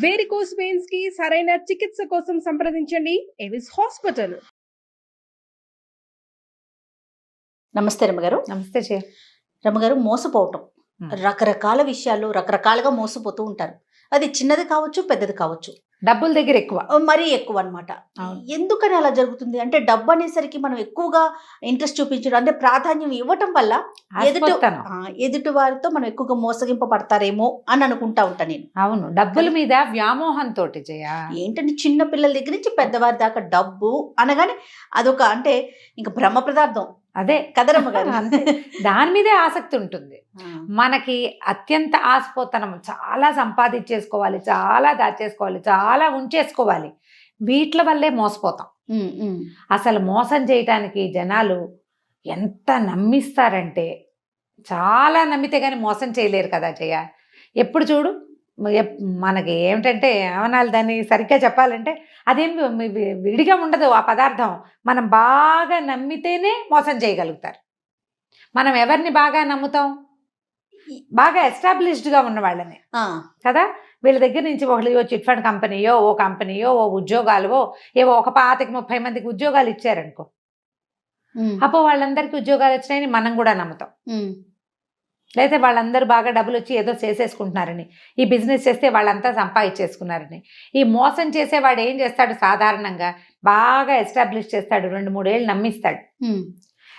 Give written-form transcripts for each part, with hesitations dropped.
Varicose veins కి సరైన చికిత్స కోసం సంప్రదించండి ఎవిస్ హాస్పిటల్. నమస్తే రమ్మగారు. నమస్తే రమ్మగారు, మోసపోవటం రకరకాల విషయాలు రకరకాలుగా మోసపోతూ ఉంటారు. అది చిన్నది కావచ్చు, పెద్దది కావచ్చు. డబ్బుల దగ్గర ఎక్కువ, మరీ ఎక్కువ అనమాట. ఎందుకని అలా జరుగుతుంది అంటే, డబ్బు అనేసరికి మనం ఎక్కువగా ఇంట్రెస్ట్ చూపించడం అంటే ప్రాధాన్యం ఇవ్వటం వల్ల ఎదుటి వారితో మనం ఎక్కువగా మోసగింపబడతారేమో అని అనుకుంటా ఉంటాను నేను. అవును, డబ్బుల మీద వ్యామోహంతో ఏంటంటే చిన్న పిల్లల దగ్గర నుంచి పెద్దవారి దాకా డబ్బు అనగానే అదొక అంటే ఇంకా బ్రహ్మ పదార్థం. అదే కదరమ్మ గారు, అంతే. దాని మీదే ఆసక్తి ఉంటుంది మనకి. అత్యంత ఆశపోతనం, చాలా సంపాదించేసుకోవాలి, చాలా దాచేసుకోవాలి, చాలా ఉంచేసుకోవాలి. వీటి వల్లే మోసపోతాం. అసలు మోసం చేయటానికి జనాలు ఎంత నమ్మిస్తారంటే, చాలా నమ్మితే కానీ మోసం చేయలేరు కదా జయ. ఎప్పుడు చూడు మనకి ఏమిటంటే, ఏమనాలి దాన్ని సరిగ్గా చెప్పాలంటే, అదేం విడిగా ఉండదు ఆ పదార్థం. మనం బాగా నమ్మితేనే మోసం చేయగలుగుతారు. మనం ఎవరిని బాగా నమ్ముతాం? బాగా ఎస్టాబ్లిష్డ్గా ఉన్న వాళ్ళని కదా. వీళ్ళ దగ్గర నుంచి ఒకళ్ళు చిట్ ఫండ్ కంపెనీయో, ఓ కంపెనీయో, ఓ ఉద్యోగాలు, ఏవో ఒక 25-30 మందికి ఉద్యోగాలు ఇచ్చారనుకో, అప్పుడు వాళ్ళందరికీ ఉద్యోగాలు వచ్చినాయని మనం కూడా నమ్ముతాం. లేకపోతే వాళ్ళందరూ బాగా డబ్బులు వచ్చి ఏదో చేసేసుకుంటున్నారని, ఈ బిజినెస్ చేస్తే వాళ్ళంతా సంపాదించేసుకున్నారని. ఈ మోసం చేసేవాడు ఏం చేస్తాడు? సాధారణంగా బాగా ఎస్టాబ్లిష్ చేస్తాడు, 2-3 ఏళ్ళు నమ్మిస్తాడు.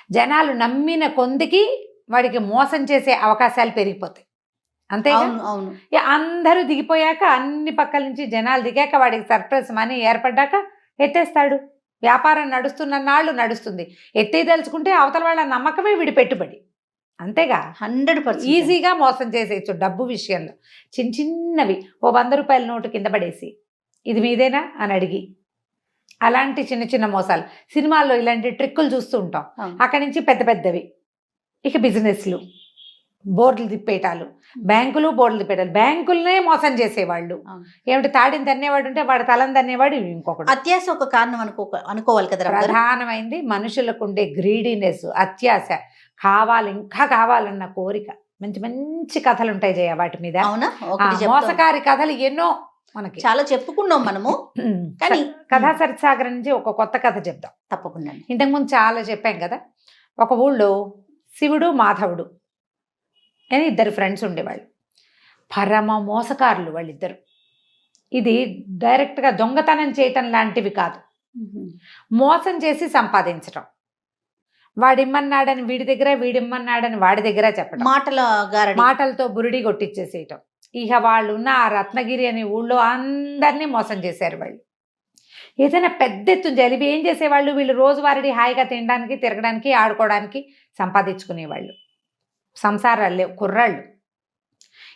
జనాలు నమ్మిన కొందికి వాడికి మోసం చేసే అవకాశాలు పెరిగిపోతాయి. అంతే. అందరూ దిగిపోయాక, అన్ని పక్కల నుంచి జనాలు దిగాక, వాడికి సర్ప్రైజ్ మనీ ఏర్పడ్డాక ఎత్తేస్తాడు. వ్యాపారం నడుస్తున్న నాళ్ళు నడుస్తుంది. ఎత్తేదలుచుకుంటే అవతల వాళ్ళ నమ్మకమే వీడి పెట్టుబడి. అంతేగా, 100% ఈజీగా మోసం చేసేయచ్చు డబ్బు విషయంలో. చిన్నవి, ఓ 100 రూపాయల నోటు కింద పడేసి, ఇది మీదేనా అని అడిగి, అలాంటి చిన్న మోసాలు. సినిమాల్లో ఇలాంటి ట్రిక్కులు చూస్తూ ఉంటాం. అక్కడి నుంచి పెద్ద పెద్దవి, ఇక బిజినెస్లు, బోర్డులు తిప్పేటాలు, బ్యాంకులు బోర్డులు తిప్పేటాలు. బ్యాంకులనే మోసం చేసేవాళ్ళు. ఏమిటి, తాడిని తన్నేవాడు ఉంటే వాడు తలని తన్నేవాడు ఇంకొకటి. అత్యాశ ఒక కారణం అనుకోవాలి కదా. ప్రధానమైంది మనుషులకు ఉండే గ్రీడీనెస్, అత్యాశ. కావాలి, ఇంకా కావాలన్న కోరిక. మంచి మంచి కథలు ఉంటాయి జయ వాటి మీద. మోసకారి కథలు ఎన్నో మనకి చాలా చెప్పుకున్నాం మనము. కానీ కథా సరిసాగర్ నుంచి ఒక కొత్త కథ చెప్దాం. తప్పకుండా. ఇంతకుముందు చాలా చెప్పాం కదా. ఒక ఊళ్ళో శివుడు, మాధవుడు అని 2 ఫ్రెండ్స్ ఉండేవాళ్ళు. పరమ మోసకారులు వాళ్ళిద్దరు. ఇది డైరెక్ట్గా దొంగతనం చేయటం లాంటివి కాదు, మోసం చేసి సంపాదించటం. వాడిమ్మన్నాడని వీడి దగ్గర, వీడిమ్మన్నాడని వాడి దగ్గర చెప్పడం, మాటలతో బురిడి కొట్టించేసేయటం. ఇక వాళ్ళు ఉన్న ఆ రత్నగిరి అనే ఊళ్ళో అందరినీ మోసం చేశారు వాళ్ళు. ఏదైనా పెద్ద ఎత్తున జరిపి ఏం చేసేవాళ్ళు, వీళ్ళు రోజువారీ హాయిగా తినడానికి, తిరగడానికి, ఆడుకోవడానికి సంపాదించుకునేవాళ్ళు. సంసారాలు లేవు, కుర్రాళ్ళు.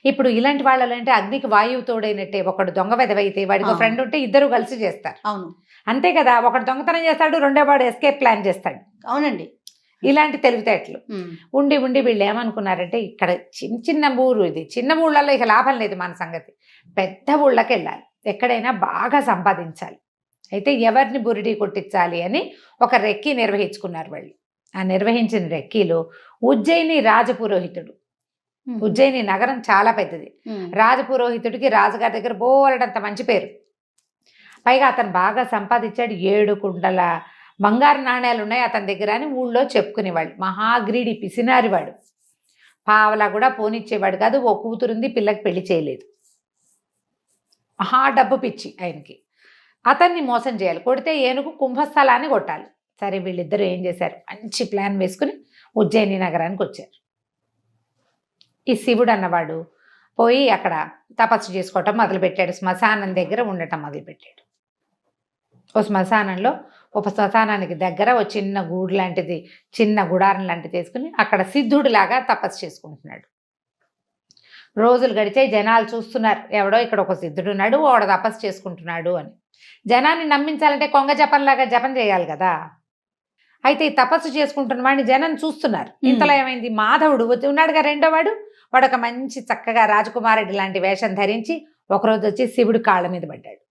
ఇప్పుడు ఇలాంటి వాళ్ళు అంటే అగ్నికి వాయువు తోడైనట్టే. ఒకడు దొంగ వెదవైతే వాడికి ఫ్రెండ్ ఉంటే ఇద్దరు కలిసి చేస్తారు. అవును, అంతే కదా. ఒకడు దొంగతనం చేస్తాడు, రెండో వాడు ఎస్కేప్ ప్లాన్ చేస్తాడు. అవునండి. ఇలాంటి తెలివితేటలు ఉండి వీళ్ళు ఏమనుకున్నారంటే, ఇక్కడ చిన్న ఊరు, ఇది చిన్న ఊళ్ళల్లో ఇక లాభం లేదు మన సంగతి, పెద్ద ఊళ్ళకి వెళ్ళాలి, ఎక్కడైనా బాగా సంపాదించాలి. అయితే ఎవరిని బురిడి కొట్టించాలి అని ఒక రెక్కీ నిర్వహించుకున్నారు వాళ్ళు. ఆ నిర్వహించిన రెక్కీలో ఉజ్జయిని రాజపురోహితుడు. ఉజ్జయిని నగరం చాలా పెద్దది. రాజపురోహితుడికి రాజుగారి దగ్గర బోలెడంత మంచి పేరు. పైగా అతను బాగా సంపాదించాడు. 7 కుండల బంగారు నాణ్యాలు ఉన్నాయి అతని దగ్గర అని ఊళ్ళో చెప్పుకునేవాళ్ళు. మహాగ్రీడి, పిసినారివాడు. పావలా కూడా పోనిచ్చేవాడు కాదు. ఓ కూతురుంది, పిల్లకి పెళ్లి చేయలేదు. మహా డబ్బు పిచ్చి ఆయనకి. అతన్ని మోసం చేయాలి, కొడితే ఏనుగు కుంభస్థలాన్ని కొట్టాలి. సరే, వీళ్ళిద్దరూ ఏం చేశారు, మంచి ప్లాన్ వేసుకుని ఉజ్జయిని నగరానికి వచ్చారు. ఈ శివుడు అన్నవాడు పోయి అక్కడ తపస్సు చేసుకోవటం మొదలుపెట్టాడు. శ్మశానం దగ్గర ఉండటం మొదలుపెట్టాడు. ఓ శ్మశానంలో, ఒక శ్మశానానికి దగ్గర ఓ చిన్న గూడు లాంటిది, చిన్న గుడారం లాంటిది తీసుకుని అక్కడ సిద్ధుడిలాగా తపస్సు చేసుకుంటున్నాడు. రోజులు గడిచాయి, జనాలు చూస్తున్నారు, ఎవడో ఇక్కడ ఒక సిద్ధుడు ఉన్నాడు, వాడు తపస్సు చేసుకుంటున్నాడు అని. జనాన్ని నమ్మించాలంటే కొంగ జపంలాగా జపం చేయాలి కదా. అయితే ఈ తపస్సు చేసుకుంటున్న వాడిని జనం చూస్తున్నారు. ఇంతలో ఏమైంది, మాధవుడు ఉన్నాడుగా రెండో వాడు ఒక మంచి చక్కగా రాజకుమారుడి లాంటి వేషం ధరించి ఒకరోజు వచ్చి శివుడి కాళ్ళ మీద పడ్డాడు.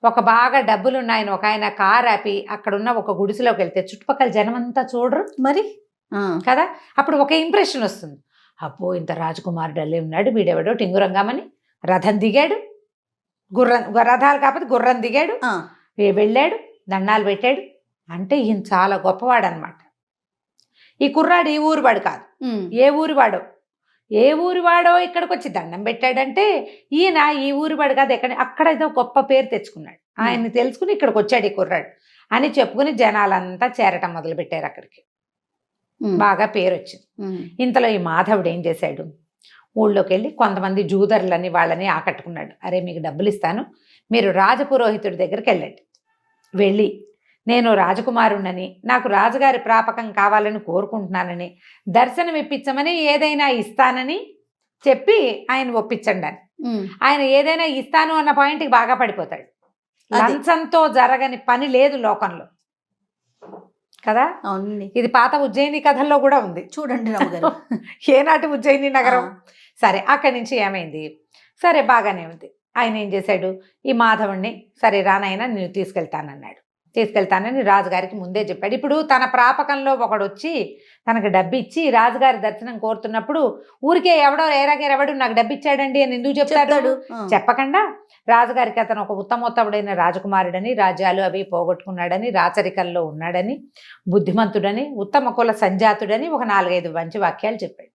ఒక బాగా డబ్బులున్నాయని ఒక ఆయన కారు ఆపి అక్కడున్న ఒక గుడిసెలోకి వెళ్తే చుట్టుపక్కల జనమంతా చూడరు మరి కదా. అప్పుడు ఒక ఇంప్రెషన్ వస్తుంది, అబ్బో ఇంత రాజకుమారుడు అల్లే ఉన్నాడు, వీడెవడో టింగురంగామని రథం దిగాడు, రథాలు కాకపోతే గుర్రం దిగాడు, వెళ్ళాడు, దండాలు పెట్టాడు. అంటే ఈయన చాలా గొప్పవాడు అనమాట. ఈ కుర్రాడు ఈ ఊరివాడు కాదు, ఏ ఊరివాడో ఇక్కడికి వచ్చి దండం పెట్టాడంటే ఈయన ఈ ఊరివాడు కాదు, అక్కడ ఏదో గొప్ప పేరు తెచ్చుకున్నాడు. ఆయన్ని తెలుసుకుని ఇక్కడికి వచ్చాడు ఈ కుర్రాడు అని చెప్పుకుని జనాలంతా చేరటం మొదలు పెట్టారు. అక్కడికి బాగా పేరు వచ్చింది. ఇంతలో ఈ మాధవుడు ఏం చేశాడు, ఊళ్ళోకి వెళ్ళి కొంతమంది జూదరులని వాళ్ళని ఆకట్టుకున్నాడు. అరే మీకు డబ్బులు ఇస్తాను, మీరు రాజపురోహితుడి దగ్గరికి వెళ్ళండి, వెళ్ళి నేను రాజకుమారుణ్ణని, నాకు రాజుగారి ప్రాపకం కావాలని కోరుకుంటున్నానని, దర్శనం ఇప్పించమని, ఏదైనా ఇస్తానని చెప్పి ఆయన ఒప్పించండి అని. ఆయన ఏదైనా ఇస్తాను అన్న పాయింట్కి బాగా పడిపోతాడు. లంచంతో జరగని పని లేదు లోకంలో కదా. ఇది పాత ఉజ్జయిని కథల్లో కూడా ఉంది చూడండి. ఏనాటి ఉజ్జయిని నగరం. సరే అక్కడి నుంచి ఏమైంది, సరే బాగానే ఉంది. ఆయన ఏం చేశాడు, ఈ మాధవుణ్ణి సరే రానైనా నేను తీసుకెళ్తానని రాజుగారికి ముందే చెప్పాడు. ఇప్పుడు తన ప్రాపకంలో ఒకడు వచ్చి తనకు డబ్బు ఇచ్చి రాజుగారి దర్శనం కోరుతున్నప్పుడు ఊరికే ఎవడు నాకు డబ్బు ఇచ్చాడండి అని ఎందుకు చెప్తాడు? చెప్పకుండా రాజుగారికి అతను ఒక ఉత్తమోత్తముడైన రాజకుమారుడని, రాజ్యాలు అవి పోగొట్టుకున్నాడని, రాచరికల్లో ఉన్నాడని, బుద్ధిమంతుడని, ఉత్తమ కుల సంజాతుడని ఒక 4-5 మంచి వాక్యాలు చెప్పాడు.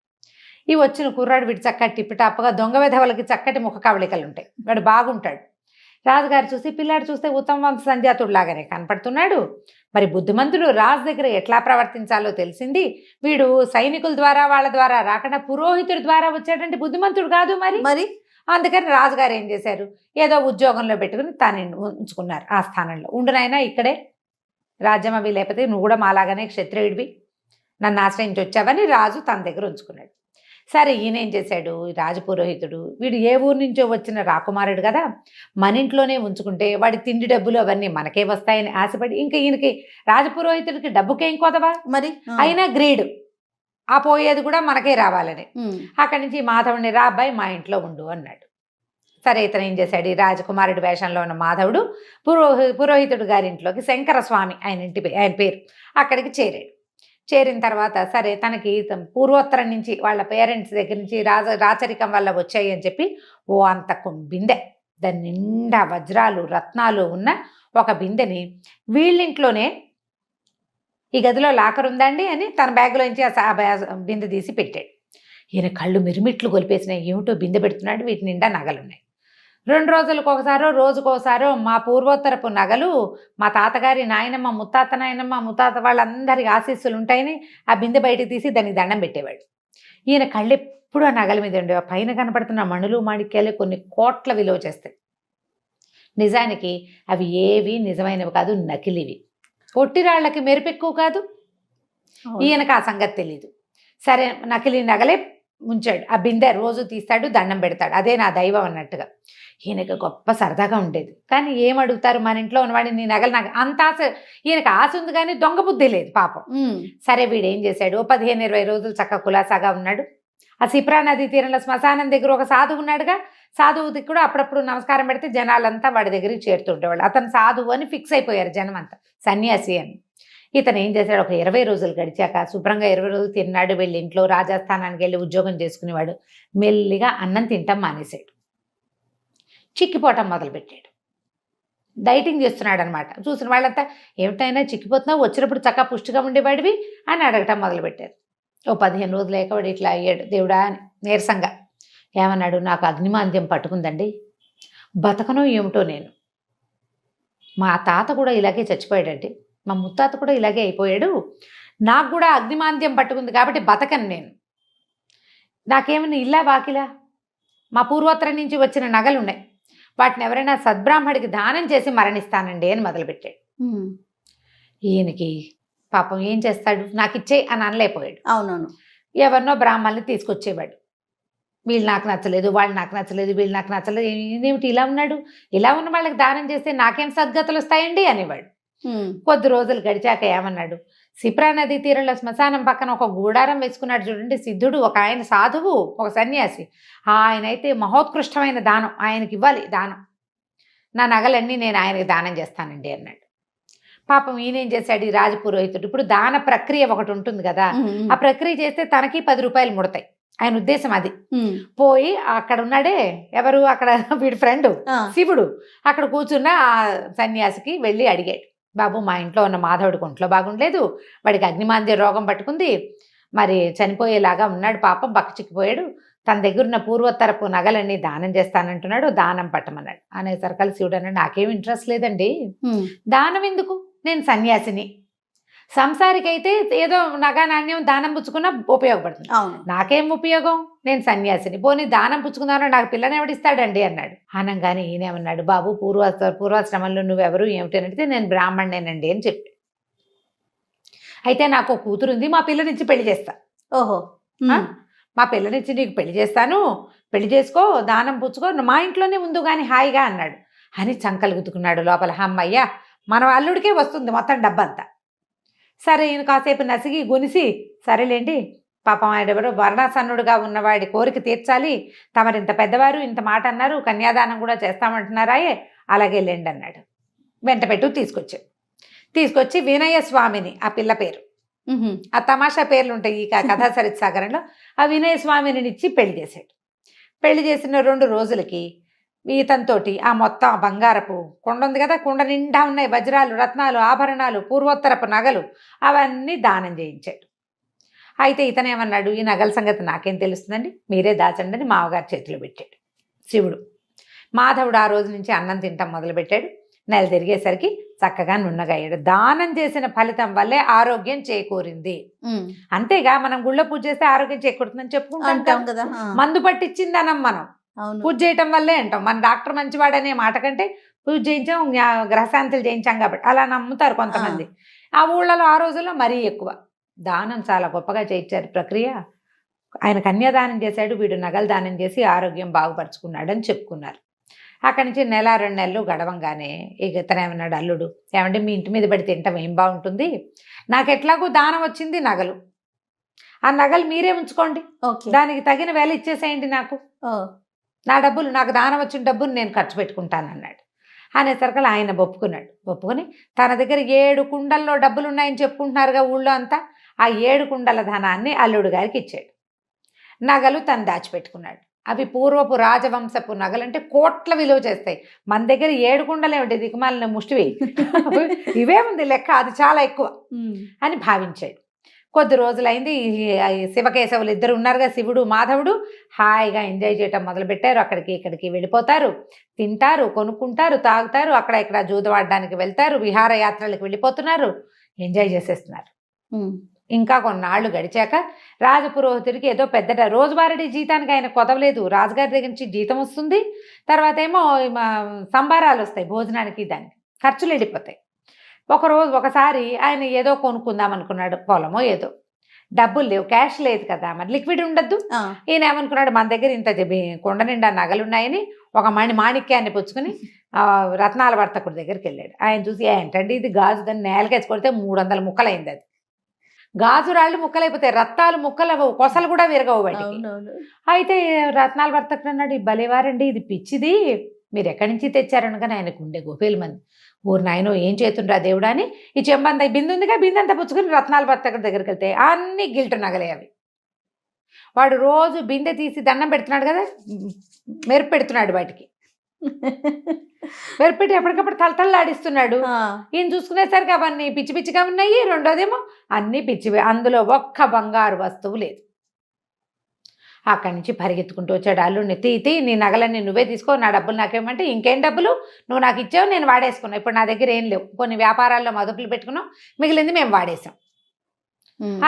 ఈ వచ్చిన కుర్రాడు వీటి చక్కటి టిప్పిటాప్గా దొంగ వెధవలకి చక్కటి ముఖ కవళికలు ఉంటాయి, వాడు బాగుంటాడు. రాజుగారు చూసి పిల్లాడు చూస్తే ఉత్తమ వంశ సంజాతుడు లాగానే కనపడుతున్నాడు, మరి బుద్ధిమంతుడు రాజు దగ్గర ఎట్లా ప్రవర్తించాలో తెలిసింది, వీడు సైనికుల ద్వారా వాళ్ళ ద్వారా రాకుండా పురోహితుడి ద్వారా వచ్చాడంటే బుద్ధిమంతుడు కాదు మరి. అందుకని రాజుగారు ఏం చేశారు, ఏదో ఉద్యోగంలో పెట్టుకుని తాను ఉంచుకున్నారు. ఆ స్థానంలో ఉండునైనా ఇక్కడే రాజ్యం అవి, లేకపోతే నువ్వు కూడా మాలాగానే క్షత్రియుడివి, నన్ను ఆశ్రయించి వచ్చావని రాజు తన దగ్గర ఉంచుకున్నాడు. సరే ఈయన ఏం చేశాడు, రాజపురోహితుడు వీడు ఏ ఊరు నుంచో వచ్చిన రాకుమారుడు కదా, మన ఇంట్లోనే ఉంచుకుంటే వాడి తిండి డబ్బులు అవన్నీ మనకే వస్తాయని ఆశపడి, ఇంకా ఈయనకి రాజపురోహితుడికి డబ్బుకేం కొదవా మరి, అయినా గ్రీడు, ఆ పోయేది కూడా మనకే రావాలని. అక్కడి నుంచి మాధవుడిని రా అబ్బాయి మా ఇంట్లో ఉండు అన్నాడు. సరే ఇతను ఏం చేశాడు, ఈ రాజకుమారుడి వేషంలో ఉన్న మాధవుడు పురోహితుడు గారి ఇంట్లోకి, శంకరస్వామి ఆయన పేరు, అక్కడికి చేరాడు. చేరిన తర్వాత సరే తనకి పూర్వోత్తరం నుంచి వాళ్ళ పేరెంట్స్ దగ్గర నుంచి రాచరికం వల్ల వచ్చాయి అని చెప్పి అంత బిందె, దాని నిండా వజ్రాలు రత్నాలు ఉన్న ఒక బిందెని వీళ్ళింట్లోనే, ఈ గదిలో లాకర్ ఉందండి అని తన బ్యాగ్లోంచి ఆ బిందె తీసి పెట్టాడు. ఈయన కళ్ళు మిరుమిట్లు గొలిపేసినాయి, ఏమిటో బిందె పెడుతున్నాడు, వీటి నిండా నగలున్నాయి. 2 రోజులకు ఒకసారో రోజుకోసారో మా పూర్వోత్తరపు నగలు, మా తాతగారి నాయనమ్మ, ముత్తాత నాయనమ్మ, ముత్తాత వాళ్ళందరికి ఆశీస్సులు ఉంటాయని ఆ బిందె బయటకు తీసి దానికి దండం పెట్టేవాడు. ఈయన కళ్ళు ఎప్పుడు ఆ నగల మీద ఉండేవి. పైన కనపడుతున్న మణులు మాణిక్యాలు కొన్ని కోట్ల విలువ చేస్తాయి. నిజానికి అవి ఏవి నిజమైనవి కాదు, నకిలివి. పొట్టిరాళ్లకి మెరుపెక్కువ కాదు. ఈయనకు ఆ సంగతి తెలీదు. సరే నకిలీ నగలే ఉంచాడు. ఆ బిందె రోజు తీస్తాడు, దండం పెడతాడు, అదే నా దైవం అన్నట్టుగా. ఈయనకు గొప్ప సరదాగా ఉండేది. కానీ ఏం అడుగుతారు, మన ఇంట్లో ఉన్నవాడిని నీ నగలు నాకు అంత ఆశ, ఈయనకు ఆశ ఉంది కానీ దొంగ బుద్ధి లేదు పాపం. సరే వీడేం చేశాడు, 15-20 రోజులు చక్కగా కులాసాగా ఉన్నాడు. ఆ సిప్రా నదీ తీరంలో శ్మశానం దగ్గర ఒక సాధువు ఉన్నాడుగా, సాధువుకి కూడా అప్పుడప్పుడు నమస్కారం పెడితే జనాలంతా వాడి దగ్గరికి చేరుతుండేవాళ్ళు. అతను సాధువు అని ఫిక్స్ అయిపోయారు జనం అంతా, సన్యాసి అని. ఇతను ఏం చేశాడు, ఒక 20 రోజులు గడిచాక శుభ్రంగా 20 రోజులు తిన్నాడు, వెళ్ళి ఇంట్లో రాజస్థానానికి వెళ్ళి ఉద్యోగం చేసుకునేవాడు. మెల్లిగా అన్నం తింటాం మానేశాడు, చిక్కిపోవటం మొదలుపెట్టాడు. డైటింగ్ చేస్తున్నాడు అనమాట. చూసిన వాళ్ళంతా ఏమిటైనా చిక్కిపోతున్నావు, వచ్చినప్పుడు చక్కగా పుష్టిగా ఉండేవాడివి అని అడగటం మొదలుపెట్టారు. 15 రోజులు లేకవాడు ఇట్లా అయ్యాడు. దేవుడా అని నీరసంగా ఏమన్నాడు, నాకు అగ్నిమాంద్యం పట్టుకుందండి, బతకనో ఏమిటో నేను. మా తాత కూడా ఇలాగే చచ్చిపోయాడండి, మా ముత్తాత కూడా ఇలాగే అయిపోయాడు, నాకు కూడా అగ్నిమాంద్యం పట్టుకుంది కాబట్టి బతకను నేను. నాకేమైనా ఇల్లా బాకిలా, మా పూర్వోత్తరం నుంచి వచ్చిన నగలు ఉన్నాయి, వాటిని ఎవరైనా సద్బ్రాహ్మడికి దానం చేసి మరణిస్తానండి అని మొదలుపెట్టాడు. ఈయనకి పాపం ఏం చేస్తాడు, నాకు ఇచ్చేయి అని అనలేకపోయాడు. అవునవును, ఎవరినో బ్రాహ్మణుల్ని తీసుకొచ్చేవాడు. వీళ్ళు నాకు నచ్చలేదు, వాళ్ళు నాకు నచ్చలేదు, వీళ్ళు నాకు నచ్చలేదు, ఇదేమిటి ఇలా ఉన్నాడు, ఇలా ఉన్న వాళ్ళకి దానం చేస్తే నాకేం సద్గతులు వస్తాయండి అనేవాడు. కొద్ది రోజులు గడిచాక ఏమన్నాడు, సిప్రా నదీ తీరంలో శ్మశానం పక్కన ఒక గూడారం వేసుకున్నాడు చూడండి సిద్ధుడు, ఒక ఆయన సాధువు, ఒక సన్యాసి. ఆయన అయితే మహోత్కృష్టమైన దానం, ఆయనకి ఇవ్వాలి దానం, నా నగలన్నీ నేను ఆయనకి దానం చేస్తానండి అన్నాడు. పాపం ఈయనేం చేశాడు, ఈ రాజపురోహితుడు ఇప్పుడు దాన ప్రక్రియ ఒకటి ఉంటుంది కదా, ఆ ప్రక్రియ చేస్తే తనకి 10 రూపాయలు ముడతాయి. ఆయన ఉద్దేశం అది. పోయి అక్కడ ఉన్నాడే ఎవరు, అక్కడ వీడి ఫ్రెండ్ శివుడు, అక్కడ కూర్చున్న ఆ సన్యాసికి వెళ్ళి అడిగాడు, బాబు మా ఇంట్లో ఉన్న మాధవుడికి ఒంట్లో బాగుండలేదు, వాడికి అగ్నిమాంద్య రోగం పట్టుకుంది, మరి చనిపోయేలాగా ఉన్నాడు, పాపం బక్కచిక్కిపోయాడు, తన దగ్గర ఉన్న పూర్వోత్తరపు నగలన్నీ దానం చేస్తానంటున్నాడు, దానం పట్టమన్నాడు. అనేసరికి శివుడు అన్నాడు, నాకేం ఇంట్రెస్ట్ లేదండి, దానం ఎందుకు, నేను సన్యాసిని, సంసారికి అయితే ఏదో నగా నాణ్యం దానం పుచ్చుకున్నా ఉపయోగపడుతుంది, నాకేం ఉపయోగం, నేను సన్యాసిని, పోనీ దానం పుచ్చుకుందామని నాకు పిల్లని ఎవడిస్తాడండి అన్నాడు. అనగానే ఈయనేమన్నాడు, బాబు పూర్వాశ్రమంలో నువ్వెవరు ఏమిటి అని అడిగితే నేను బ్రాహ్మణేనండి అని చెప్పి, అయితే నాకు కూతురు ఉంది, మా పిల్లనిచ్చి పెళ్లి చేస్తా. ఓహో, మా పిల్లనిచ్చి నీకు పెళ్లి చేస్తాను, పెళ్లి చేసుకో, దానం పుచ్చుకో, మా ఇంట్లోనే ఉండు కానీ హాయిగా అన్నాడు. అని చంకలు గుద్దుకున్నాడు లోపల, అమ్మయ్యా మన అల్లుడికే వస్తుంది మొత్తం డబ్బంతా. సరే ఈయన కాసేపు నసిగి గునిసి, సరేలేండి పాపం ఆయన ఎవరో వర్ణాసన్నుడుగా ఉన్నవాడి కోరిక తీర్చాలి, తమరింత పెద్దవారు ఇంత మాట అన్నారు, కన్యాదానం కూడా చేస్తామంటున్నారాయే, అలాగే లేండి అన్నాడు. వెంట పెట్టు తీసుకొచ్చి వినయ స్వామిని, ఆ పిల్ల పేరు, ఆ తమాషా పేర్లు ఉంటాయి ఈ కథా సరిత్సాగరంలో, ఆ వినయ స్వామిని ఇచ్చి పెళ్లి చేశాడు. పెళ్లి చేసిన 2 రోజులకి ఈతంతోటి ఆ మొత్తం బంగారపు కుండ ఉంది కదా, కుండ నిండా ఉన్నాయి వజ్రాలు, రత్నాలు, ఆభరణాలు, పూర్వోత్తరపు నగలు, అవన్నీ దానం చేయించాడు. అయితే ఇతనేమన్నాడు, ఈ నగల సంగతి నాకేం తెలుస్తుందండి, మీరే దాచండి అని మావగారి చేతిలో పెట్టాడు శివుడు. మాధవుడు ఆ రోజు నుంచి అన్నం తింటాం మొదలుపెట్టాడు. నెల తిరిగేసరికి చక్కగా నున్నగయ్యాడు. దానం చేసిన ఫలితం వల్లే ఆరోగ్యం చేకూరింది. అంతేగా మనం గుళ్ళో పూజ చేస్తే ఆరోగ్యం చేకూరుతుందని చెప్పుకుంటాం కదా, మందు పట్టించిందనం మనం పూజ చేయటం వల్లే అంటాం. మన డాక్టర్ మంచివాడనే మాట కంటే పూజ చేయించాం, గ్రహశాంతులు చేయించాం కాబట్టి అలా నమ్ముతారు కొంతమంది. ఆ ఊళ్ళలో ఆ రోజుల్లో మరీ ఎక్కువ దానం చాలా గొప్పగా చేయించారు ప్రక్రియ. ఆయన కన్యాదానం చేశాడు, వీడు నగలు దానం చేసి ఆరోగ్యం బాగుపరుచుకున్నాడని చెప్పుకున్నారు. అక్కడి నుంచి 1-2 నెలలు గడవంగానే ఇక ఇతనేమన్నాడు అల్లుడు, ఏమంటే మీ ఇంటి మీద పడి తింటాం ఏం బాగుంటుంది, నాకు ఎట్లాగో దానం వచ్చింది నగలు, ఆ నగలు మీరే ఉంచుకోండి, దానికి తగిన వేల ఇచ్చేసేయండి, నా డబ్బులు, నాకు దానం వచ్చిన డబ్బులు నేను ఖర్చు పెట్టుకుంటానన్నాడు. అనేసరికి ఆయన ఒప్పుకొని తన దగ్గర 7 కుండల్లో డబ్బులు ఉన్నాయని చెప్పుకుంటున్నారుగా ఊళ్ళో అంతా, ఆ 7 కుండల ధనాన్ని అల్లుడు గారికి ఇచ్చాడు. నగలు తను దాచిపెట్టుకున్నాడు. అవి పూర్వపు రాజవంశపు నగలంటే కోట్ల విలువ చేస్తాయి. మన దగ్గర 7 కుండలే ఉంటాయి, దిక్కుమాలిన ముష్టివి, ఇవే ఉంది లెక్క, అది చాలా ఎక్కువ అని భావించాడు. కొద్ది రోజులైంది, శివకేశవులు ఇద్దరు ఉన్నారుగా, శివుడు మాధవుడు హాయిగా ఎంజాయ్ చేయటం మొదలుపెట్టారు. అక్కడికి ఇక్కడికి వెళ్ళిపోతారు, తింటారు, కొనుక్కుంటారు, తాగుతారు, అక్కడ ఇక్కడ జూదవాడడానికి వెళ్తారు, విహారయాత్రలకు వెళ్ళిపోతున్నారు, ఎంజాయ్ చేసేస్తున్నారు. ఇంకా కొన్నాళ్ళు గడిచాక రాజపురోహితుడికి ఏదో పెద్ద రోజువారీ జీతానికి ఆయన కొదవలేదు, రాజుగారి దగ్గర నుంచి జీతం వస్తుంది, తర్వాత ఏమో సంబారాలు వస్తాయి భోజనానికి, దానికి ఖర్చులు వెళ్ళిపోతాయి. ఒకసారి ఆయన ఏదో కొనుక్కుందాం అనుకున్నాడు, పొలమో ఏదో, డబ్బులు లేవు, క్యాష్ లేదు కదా, మరి లిక్విడ్ ఉండద్దు. ఈయన ఏమనుకున్నాడు, మన దగ్గర ఇంత కొండ నిండా నగలున్నాయని ఒక మాణిక్యాన్ని పుచ్చుకుని రత్నాల వర్తకుడి దగ్గరికి వెళ్ళాడు. ఆయన చూసి, ఏంటంటే ఇది గాజు, దాన్ని నేలకేసి కొడితే 300 ముక్కలైంది, అది గాజు రాళ్ళు ముక్కలైపోతాయి, రత్నాలు ముక్కలు కొసలు కూడా విరగవు వాటికి. అయితే రత్నాల వర్తకుడు అన్నాడు, భలేవారండి, ఇది పిచ్చిది, మీరు ఎక్కడి నుంచి తెచ్చారనగానే ఆయనకు ఉండే గోపేలు మంది, ఊరు నాయనో ఏం చేతుండ్రా దేవుడా అని ఈ చెంబంత బిందు ఉందిగా, బిందంతా పుచ్చుకుని రత్నాల వర్తకుడి దగ్గరికి వెళ్తే అన్ని గిల్టు నగలే అవి. వాడు రోజు బిందె తీసి దండం పెడుతున్నాడు కదా, మెరుపు పెడుతున్నాడు వాటికి, మెరుపెట్టి ఎప్పటికప్పుడు తలతల్లాడిస్తున్నాడు. ఈయన చూసుకునేసరికి అవన్నీ పిచ్చి పిచ్చిగా ఉన్నాయి. రెండోదేమో అన్నీ పిచ్చివే, అందులో ఒక్క బంగారు వస్తువు లేదు. అక్కడి నుంచి పరిగెత్తుకుంటూ వచ్చాడు. అల్లుడిని, తీ నీ నగలన్నీ నువ్వే తీసుకో, నా డబ్బులు నాకేమంటే, ఇంకేం డబ్బులు, నువ్వు నాకు ఇచ్చావు, నేను వాడేసుకున్నావు, ఇప్పుడు నా దగ్గర ఏం లేవు, కొన్ని వ్యాపారాల్లో మదుపులు పెట్టుకున్నాం, మిగిలింది మేము వాడేసాం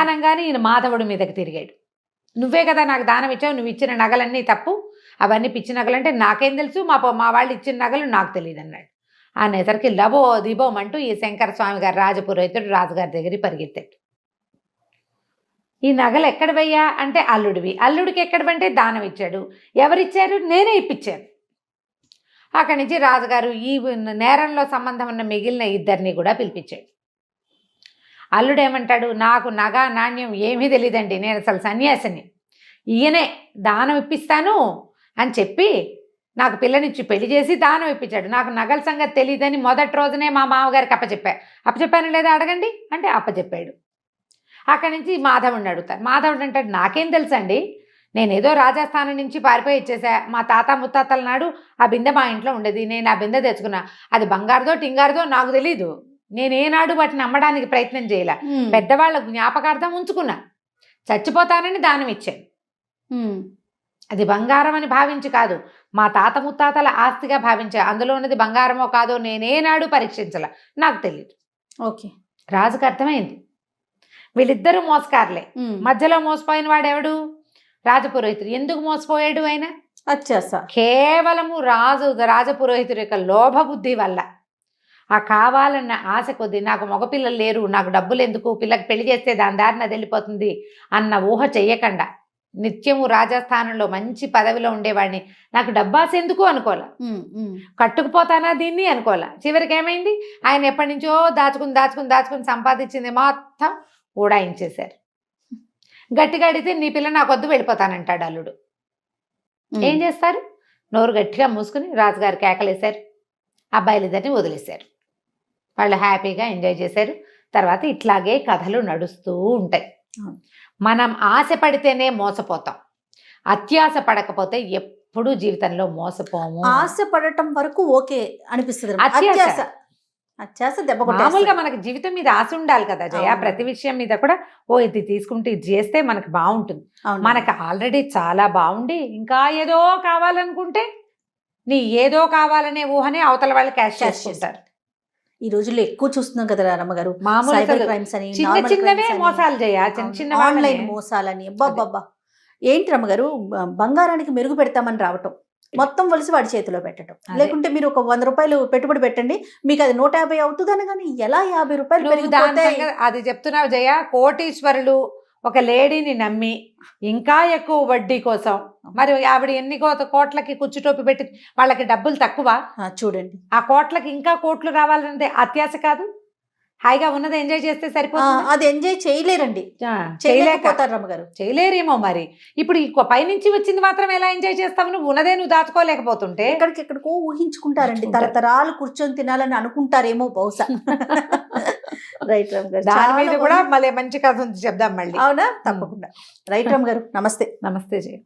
అనగానే ఈయన మాధవుడి మీదకి తిరిగాడు. నువ్వే కదా నాకు దానం ఇచ్చావు, నువ్వు ఇచ్చిన నగలన్నీ తప్పు, అవన్నీ పిచ్చి నగలంటే నాకేం తెలుసు, మా వాళ్ళు ఇచ్చిన నగలు నాకు తెలియదు అన్నాడు. అనేసరికి లబో దిబోమంటూ ఈ శంకర స్వామి గారు రాజపురోహితుడు రాజుగారి దగ్గరికి పరిగెత్తాడు. ఈ నగలు ఎక్కడవయ్యా అంటే అల్లుడివి, అల్లుడికి ఎక్కడవంటే దానం ఇచ్చాడు, ఎవరిచ్చారు, నేనే ఇప్పించాను. అక్కడి నుంచి రాజుగారు ఈ నేరంలో సంబంధం ఉన్న మిగిలిన 2 కూడా పిలిపించాడు. అల్లుడేమంటాడు, నాకు నగ నాణ్యం ఏమీ తెలియదండి, నేను అసలు సన్యాసిని, ఈయనే దానం ఇప్పిస్తాను అని చెప్పి నాకు పిల్లనిచ్చి పెళ్లి చేసి దానం ఇప్పించాడు, నాకు నగల సంగతి తెలియదని మొదటి రోజునే మా మామగారికి అప్పచెప్పాను లేదా అడగండి అంటే అప్పచెప్పాడు. అక్కడి నుంచి మాధవుడిని అడుగుతారు. మాధవుడు అంటాడు, నాకేం తెలుసండి, నేనేదో రాజస్థానం నుంచి పారిపోయి ఇచ్చేసా. మా తాత ముత్తాతల నాడు ఆ బిందె మా ఇంట్లో ఉండేది, నేను ఆ బిందె తెచ్చుకున్నా. అది బంగారుదో టింగారుదో నాకు తెలీదు. నేను ఏనాడు వాటిని అమ్మడానికి ప్రయత్నం చేయలే. పెద్దవాళ్ళ జ్ఞాపకార్థం ఉంచుకున్నా. చచ్చిపోతానని దానం ఇచ్చాను. అది బంగారం అని భావించి కాదు, మా తాత ముత్తాతల ఆస్తిగా భావించా. అందులో ఉన్నది బంగారమో కాదో నేనేనాడు పరీక్షించాల, నాకు తెలియదు. ఓకే, రాజుకు అర్థమైంది వీళ్ళిద్దరూ మోసకారులే. మధ్యలో మోసపోయిన వాడెవడు? రాజపురోహితుడు. ఎందుకు మోసపోయాడు ఆయన? కేవలము రాజపురోహితుడి యొక్క లోభ బుద్ధి వల్ల. ఆ కావాలన్న ఆశ కొద్దీ, నాకు మగపిల్లలు లేరు, నాకు డబ్బులు ఎందుకు, పిల్లకి పెళ్లి చేస్తే దాని దారిన వెళ్ళిపోతుంది అన్న ఊహ చెయ్యకుండా, నిత్యము రాజస్థానంలో మంచి పదవిలో ఉండేవాడిని, నాకు డబ్బాస ఎందుకు అనుకోలే, కట్టుకుపోతానా దీన్ని అనుకోలే. చివరికి ఏమైంది? ఆయన ఎప్పటి నుంచో దాచుకుని సంపాదించింది మొత్తం ఊడాయించేశారు. గట్టిగా అడిగితే నీ పిల్ల నాకు వద్దు వెళ్ళిపోతానంటాడు అల్లుడు. ఏం చేస్తారు? నోరు గట్టిగా మూసుకుని రాజుగారు కేకలేశారు. అబ్బాయిలిద్దరిని వదిలేశారు. వాళ్ళు హ్యాపీగా ఎంజాయ్ చేశారు. తర్వాత ఇట్లాగే కథలు నడుస్తూ ఉంటాయి. మనం ఆశ పడితేనే మోసపోతాం, అత్యాశ పడకపోతే ఎప్పుడూ జీవితంలో మోసపోము. ఆశ పడటం వరకు ఓకే అనిపిస్తుంది, అత్యాశ దెబ్బ. మామూలుగా మనకి జీవితం మీద ఆశ ఉండాలి కదా జయ. ప్రతి విషయం మీద కూడా ఇది తీసుకుంటే ఇది చేస్తే మనకి బాగుంటుంది. మనకు ఆల్రెడీ చాలా బాగుండి ఇంకా ఏదో కావాలనుకుంటే నీ ఏదో కావాలనే ఊహనే అవతల వాళ్ళు క్యాష్ చేసుకుంటారు. ఈ రోజుల్లో ఎక్కువ చూస్తున్నాం కదా రమ్మగారు, చిన్నవే మోసాలు చేయ, చిన్న ఆన్లైన్ మోసాలని. అబ్బబ్బబ్బా, ఏంటి రమ్మగారు, బంగారానికి మెరుగు పెడతామని రావటం, మొత్తం వలిసి వాడి చేతిలో పెట్టడం. లేకుంటే మీరు ఒక 100 రూపాయలు పెట్టుబడి పెట్టండి, మీకు అది 150 అవుతుందని. కానీ ఎలా 50 రూపాయలు? అది చెప్తున్నావు జయ. కోటీశ్వరులు ఒక లేడీని నమ్మి ఇంకా ఎక్కువ వడ్డీ కోసం, మరి ఆవిడ ఎన్ని కోట్లకి కుచ్చుటోపి పెట్టి వాళ్ళకి డబ్బులు తక్కువ. చూడండి, ఆ కోట్లకి ఇంకా కోట్లు రావాలంటే అత్యాశ కాదు, హాయిగా ఉన్నది ఎంజాయ్ చేస్తే సరిపోతుంది. అది ఎంజాయ్ చేయలేరండి, చేయలేకపోతారు రమ్మగారు. చేయలేరేమో. మరి ఇప్పుడు ఈ పైనుంచి వచ్చింది మాత్రం ఎలా ఎంజాయ్ చేస్తావు? నువ్వు ఉన్నదే నువ్వు దాచుకోలేకపోతుంటే ఎక్కడికెక్కడికో ఊహించుకుంటారండి. తరతరాలు కూర్చొని తినాలని అనుకుంటారేమో బహుశా. రైట్ రమ్ గారు, దాని మీద కూడా మళ్ళీ మంచి కథ ఉంది, చెప్దాం మళ్ళీ. అవునా? తప్పకుండా. రైట్ రమ్ గారు, నమస్తే. నమస్తే జయ.